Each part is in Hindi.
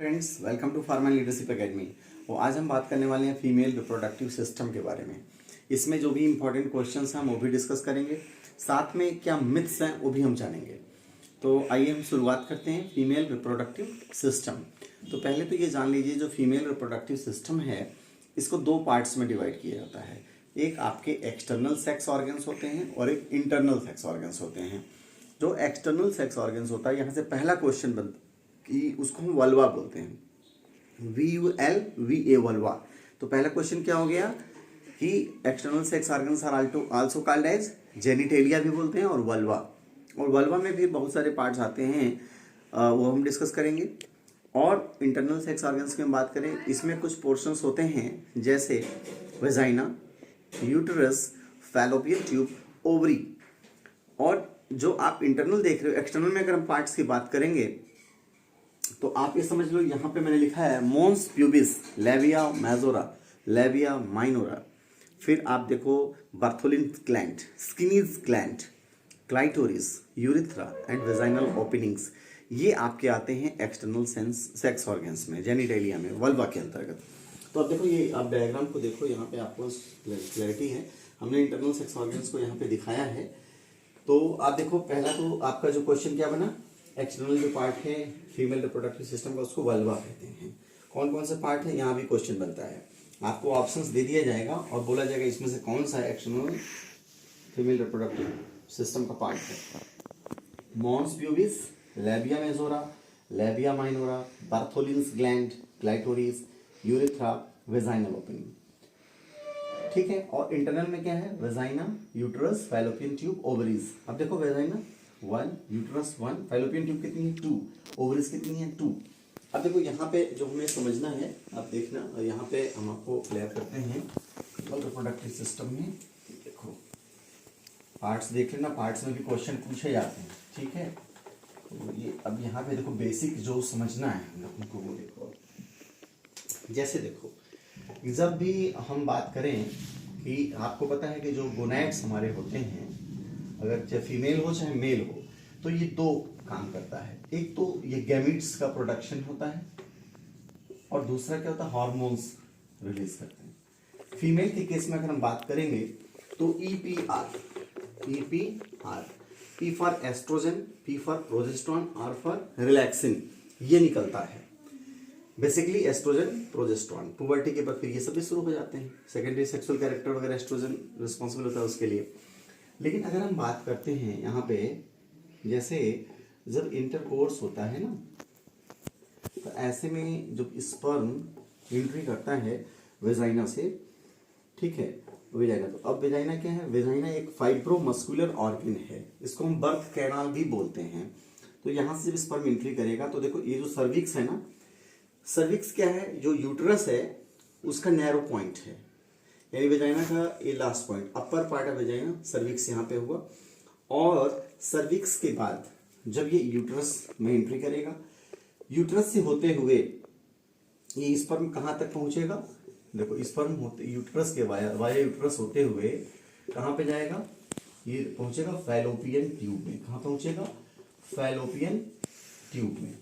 Friends, welcome to farmer leadership academy. और आज हम बात करने वाले हैं फीमेल रिप्रोडक्टिव सिस्टम के बारे में। इसमें जो भी इंपॉर्टेंट क्वेश्चंस हैं वो भी डिस्कस करेंगे, साथ में क्या मिथ्स हैं वो भी हम जानेंगे। तो आइए हम शुरुआत करते हैं फीमेल रिप्रोडक्टिव सिस्टम। तो पहले तो ये जान लीजिए, जो फीमेल रिप्रोडक्टिव सिस्टम है इसको दो पार्ट्स में डिवाइड किया जाता है। एक आपके एक्सटर्नल सेक्स ऑर्गन्स होते हैं और एक इंटरनल सेक्स ऑर्गन्स होते हैं। जो एक्सटर्नल सेक्स ऑर्गन्स होता है, यहाँ से पहला क्वेश्चन बनता कि उसको हम वल्वा बोलते हैं, VULVA वल्वा। तो पहला क्वेश्चन क्या हो गया कि external sex organs are also called as genitalia भी बोलते हैं और वल्वा। और वल्वा में भी बहुत सारे पार्ट्स आते हैं, वो हम डिस्कस करेंगे। और इंटरनल सेक्स ऑर्गन्स की हम बात करें, इसमें कुछ पोर्शंस होते हैं जैसे vagina, uterus, fallopian tube, ovary. और जो आप इंटरनल देख रहे हो, एक्सटर्नल में अगर हम पार्ट्स की बात करेंगे तो आप ये समझ लो, यहाँ पे मैंने लिखा है mons pubis, labia majora, labia minora. फिर आप देखो Bartholin gland, Skene's gland, clitoris, urethra and vaginal openings. ये आपके आते हैं एक्सटर्नल सेक्स ऑर्गन्स में, जेनिटेलिया में, वल्वा के अंतर्गत। तो अब देखो, ये आप डायग्राम को देखो, यहाँ पे आपको क्लैरिटी है। हमने इंटरनल सेक्स ऑर्गन्स को यहाँ पे दिखाया है। तो आप देखो, पहला तो आपका जो क्वेश्चन क्या बना, एक्सटर्नल जो पार्ट है फीमेल रिप्रोडक्टिव सिस्टम का, उसको वल्वा कहते हैं। कौन कौन से पार्ट है, यहाँ भी क्वेश्चन बनता है। आपको ऑप्शंस दे दिया जाएगा और बोला जाएगा इसमें से कौन सा एक्सटर्नल फीमेल रिप्रोडक्टिव सिस्टम का पार्ट है। Mons pubis, labia majora, labia minora, Bartholin's gland, clitoris, urethra, vaginal opening. ठीक है। और इंटरनल में क्या है, vagina, uterus, fallopian tube, ovaries. अब देखो, वेजाइना 1, यूटरस 1, फैलोपियन ट्यूब कितनी है 2, ओवरीज कितनी है 2। अब देखो, यहाँ पे जो हमें समझना है, आप देखना, और यहाँ पे हम आपको क्लियर करते हैं रिप्रोडक्टिव सिस्टम में। देखो पार्ट्स देख लेना, पार्ट्स में भी क्वेश्चन पूछे जाते हैं। ठीक है। तो ये अब यहाँ पे देखो, बेसिक जो समझना है हम लोगों को वो देखो। जैसे देखो, जब भी हम बात करें कि आपको पता है कि जो गोनैड्स हमारे होते हैं, अगर चाहे फीमेल हो चाहे मेल हो, तो ये दो काम करता है। एक तो ये गैमीट्स का प्रोडक्शन होता है, और दूसरा क्या होता है, हार्मोन्स रिलीज करते हैं। फीमेल के केस में अगर हम बात करेंगे तो EPR, P for estrogen, P for progesterone, R for relaxin, ये निकलता है। बेसिकली एस्ट्रोजन, प्रोजेस्टेरॉन, पुबर्टी के बाद फिर ये सभी शुरू हो जाते हैं। सेकेंडरी सेक्सुअल कैरेक्टर वगैरह एस्ट्रोजन रिस्पॉन्सिबल होता है उसके लिए। लेकिन अगर हम बात करते हैं यहाँ पे, जैसे जब इंटरकोर्स होता है ना, तो ऐसे में जब स्पर्म एंट्री करता है वेजाइना से, ठीक है, वेजाइना। तो अब वेजाइना क्या है, वेजाइना एक फाइब्रोमस्कुलर ऑर्गन है, इसको हम बर्थ कैनाल भी बोलते हैं। तो यहाँ से जब स्पर्म एंट्री करेगा तो देखो, ये जो सर्विक्स है ना, सर्विक्स क्या है, जो यूटरस है उसका नैरो पॉइंट है, यानी वेजाइना का ये last point, upper part of vagina, cervix यहाँ पे हुआ। और सर्विक्स के बाद जब ये यूटरस में एंट्री करेगा, यूटरस से होते हुए ये स्पर्म कहाँ तक पहुंचेगा, देखो स्पर्म होते यूटरस के वाया यूटरस होते हुए कहाँ पे जाएगा, ये पहुंचेगा फैलोपियन ट्यूब में। कहाँ पहुंचेगा, फैलोपियन ट्यूब में।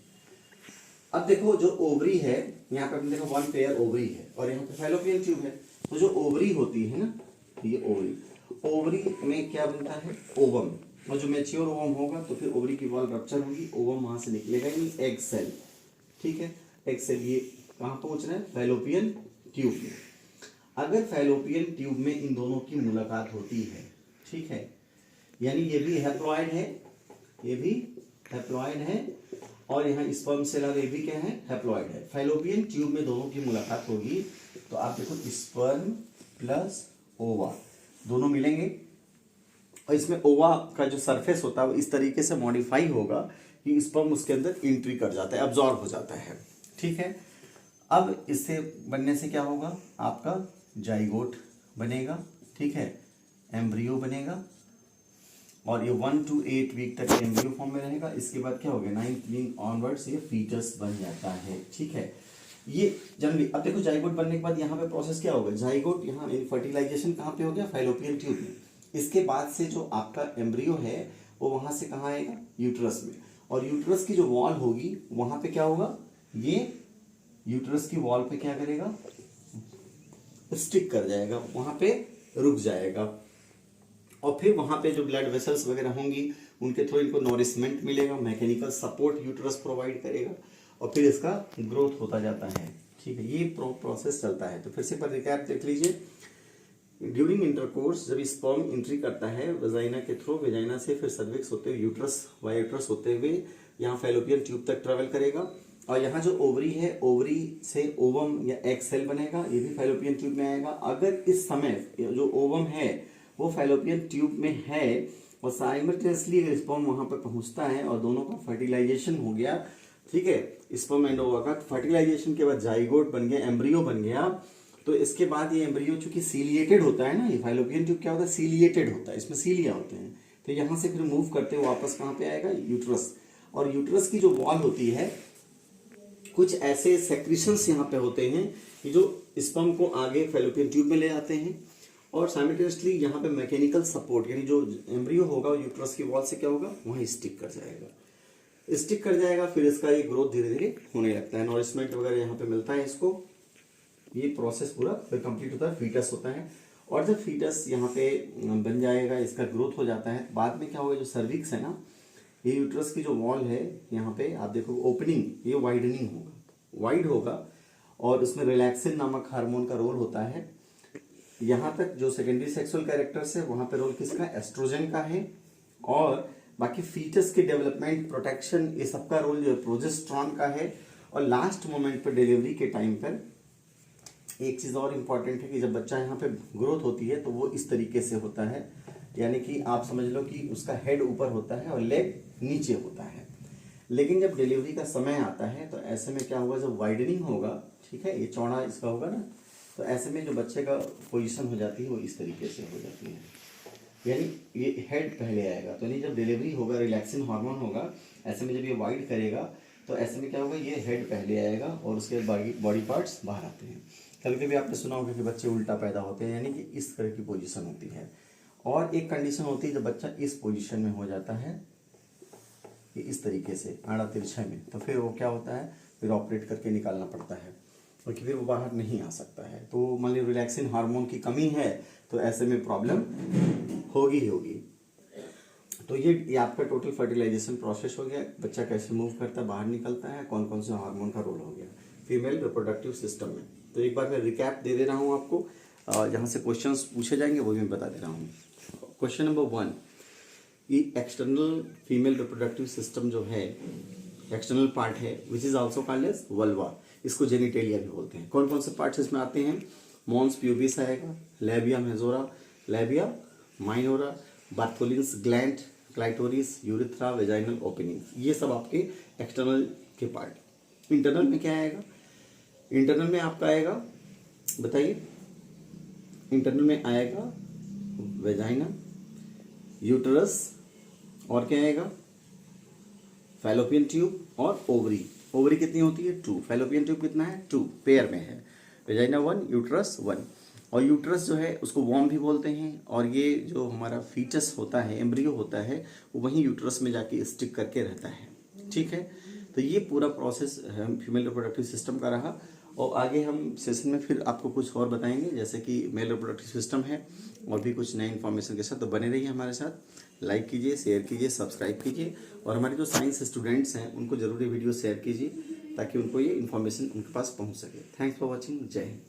अब देखो, जो ओवरी है, यहाँ पे देखो 1 पेयर ओवरी है और यहाँ पे फैलोपियन ट्यूब है। तो जो ओवरी होती है ना, ये ओवरी में क्या बनता है, ओवम। और जो मैच्योर ओवम होगा तो फिर ओवरी की वॉल रप्चर होगी, ओवम वहां से निकलेगा, यानी एग सेल। ठीक है, एग सेल ये कहाँ पहुंच रहा है, फैलोपियन ट्यूब में। अगर फैलोपियन ट्यूब में इन दोनों की मुलाकात होती है, ठीक है, यानी ये भी हैप्लॉइड है, ये भी हैप्लॉइड है, और यहाँ स्पर्म से लगा ये भी क्या है, हैप्लॉइड है। फैलोपियन ट्यूब में दोनों की मुलाकात होगी तो आप देखो, स्पर्म प्लस ओवा दोनों मिलेंगे, और इसमें ओवा का जो सरफेस होता है वो इस तरीके से मॉडिफाई होगा कि स्पर्म उसके अंदर एंट्री कर जाता है, अब्जॉर्ब हो जाता है। ठीक है। अब इससे बनने से क्या होगा, आपका जाइगोट बनेगा, ठीक है, एम्ब्रियो बनेगा, और ये 1 to 8 वीक तक एम्ब्रियो फॉर्म में रहेगा। इसके बाद क्या हो गया, 9th वीक ऑनवर्ड्स ये फीटस बन जाता है। ठीक है, ये जनरली। अब देखो, जाइगोट बनने के बाद यहाँ पे प्रोसेस क्या होगा, जाइगोट यहाँ फर्टिलाइजेशन कहाँ पे हो गया, फैलोपियन ट्यूब में। इसके बाद से जो आपका एम्ब्रियो है वो वहां से कहाँ आएगा, यूटरस में। और यूटरस की जो वॉल होगी वहां पे क्या होगा, ये यूट्रस की वॉल पे क्या करेगा, स्टिक कर जाएगा, वहां पे रुक जाएगा। और फिर वहां पे जो ब्लड वेसल्स वगैरह होंगी उनके थ्रू इनको नॉरिशमेंट मिलेगा, मैकेनिकल सपोर्ट यूट्रस प्रोवाइड करेगा और फिर इसका ग्रोथ होता जाता है। ठीक है, ये प्रोसेस चलता है। तो फिर से पर रिकैप देख लीजिए। ड्यूरिंग इंटरकोर्स जब स्पर्म एंट्री करता है वजाइना के थ्रू, वजाइना से फिर सर्विक्स होते हुए यूट्रस, वायुट्रस होते हुए यहाँ फैलोपियन ट्यूब तक ट्रेवल करेगा। और यहाँ जो ओवरी है, ओवरी से ओवम या एग सेल बनेगा, ये भी फैलोपियन ट्यूब में आएगा। अगर इस समय जो ओवम है वो फैलोपियन ट्यूब में है और साइमल्टेनियसली स्पर्म वहां पर पहुंचता है और दोनों का फर्टिलाइजेशन हो गया, ठीक है, स्पर्म एंड ओवा का फर्टिलाइजेशन के बाद जाइगोट बन गया, एम्ब्रियो बन गया। तो इसके बाद ये एम्ब्रियो चूंकि सीलिएटेड होता है ना, ये फैलोपियन ट्यूब क्या होता है, सीलिएटेड होता है, इसमें सीलिया होते हैं। तो यहाँ से फिर मूव करते हुए वापस कहाँ पे आएगा, यूट्रस। और यूट्रस की जो वॉल होती है, कुछ ऐसे सेक्रीशंस यहाँ पे होते हैं कि जो स्पर्म को आगे फैलोपियन ट्यूब में ले जाते हैं और साइमल्टेनियसली यहाँ पे मैकेनिकल सपोर्ट, यानी जो एम्ब्रियो होगा यूट्रस की वॉल से क्या होगा, वहाँ स्टिक कर जाएगा, स्टिक कर जाएगा। फिर इसका ये ग्रोथ धीरे धीरे होने लगता है, नॉरिशमेंट वगैरह यहाँ पे मिलता है इसको। ये प्रोसेस पूरा फिर कंप्लीट होता है, फीटस होता है। और जब फीटस यहाँ पे बन जाएगा, इसका ग्रोथ हो जाता है, बाद में क्या होगा, जो सर्विक्स है ना, ये यूट्रस की जो वॉल है यहाँ पे आप देखो ओपनिंग, ये वाइडनिंग होगा, वाइड होगा और उसमें रिलैक्सिन नामक हार्मोन का रोल होता है। यहाँ तक जो सेकेंडरी सेक्सुअल कैरेक्टर्स है वहां पे रोल किसका, एस्ट्रोजन का है। और बाकी फीटस के डेवलपमेंट, प्रोटेक्शन, ये सबका रोल जो है प्रोजेस्टेरॉन का है। और लास्ट मोमेंट पर डिलीवरी के टाइम पर एक चीज और इम्पॉर्टेंट है कि जब बच्चा यहाँ पे ग्रोथ होती है तो वो इस तरीके से होता है, यानी कि आप समझ लो कि उसका हेड ऊपर होता है और लेग नीचे होता है। लेकिन जब डिलीवरी का समय आता है तो ऐसे में क्या होगा, जब वाइडनिंग होगा, ठीक है, ये चौड़ा इसका होगा ना, तो ऐसे में जो बच्चे का पोजीशन हो जाती है वो इस तरीके से हो जाती है, यानी ये हेड पहले आएगा। तो यानी जब डिलीवरी होगा, रिलैक्सिन हार्मोन होगा, ऐसे में जब ये वाइड करेगा तो ऐसे में क्या होगा, ये हेड पहले आएगा और उसके बाद बॉडी पार्ट्स बाहर आते हैं। कभी कभी आपने सुना होगा कि बच्चे उल्टा पैदा होते हैं, यानी कि इस तरह की पोजीशन होती है। और एक कंडीशन होती है जब बच्चा इस पोजीशन में हो जाता है, कि इस तरीके से आड़ा तिरछे में, तो फिर वो क्या होता है, फिर ऑपरेट करके निकालना पड़ता है क्योंकि फिर वो बाहर नहीं आ सकता है। तो मान लीजिए रिलैक्सिन हार्मोन की कमी है तो ऐसे में प्रॉब्लम होगी ही होगी। तो ये आपका टोटल फर्टिलाइजेशन प्रोसेस हो गया, बच्चा कैसे मूव करता है, बाहर निकलता है, कौन कौन से हार्मोन का रोल हो गया फीमेल रिप्रोडक्टिव सिस्टम में। तो एक बार मैं रिकैप दे रहा हूँ आपको, जहाँ से क्वेश्चंस पूछे जाएंगे वो भी मैं बता दे रहा हूँ। क्वेश्चन नंबर 1, ये एक्सटर्नल फीमेल रिप्रोडक्टिव सिस्टम जो है, एक्सटर्नल पार्ट है, which is also called as vulva, इसको जेनिटेलिया भी बोलते हैं। कौन कौन से पार्ट्स इसमें आते हैं, मॉन्स प्यूबिस आएगा, लेबिया majora, labia minora, Bartholin's gland, clitoris, urethra, vaginal opening, ये सब आपके एक्सटर्नल के पार्ट। इंटरनल में क्या आएगा, इंटरनल में आपका आएगा, बताइए, इंटरनल में आएगा वेजाइना, यूटरस, और क्या आएगा, फैलोपियन ट्यूब और ओवरी। ओवरी कितनी होती है, 2, फैलोपियन ट्यूब कितना है, 2, पेयर में है, वेजाइना 1, यूटरस 1। और यूटरस जो है उसको वॉर्म भी बोलते हैं, और ये जो हमारा फीटस होता है, एम्ब्रियो होता है, वो वहीं यूटरस में जाके स्टिक करके रहता है, ठीक है। तो ये पूरा प्रोसेस फीमेल रिप्रोडक्टिव सिस्टम का रहा। और आगे हम सेशन में फिर आपको कुछ और बताएंगे, जैसे कि मेल रिप्रोडक्टिव सिस्टम है और भी कुछ नई इन्फॉर्मेशन के साथ। तो बने रहिए हमारे साथ, लाइक कीजिए, शेयर कीजिए, सब्सक्राइब कीजिए, और हमारे जो साइंस स्टूडेंट्स हैं उनको जरूर ये वीडियो शेयर कीजिए ताकि उनको ये इन्फॉर्मेशन उनके पास पहुंच सके। थैंक्स फॉर वॉचिंग, जय हिंद।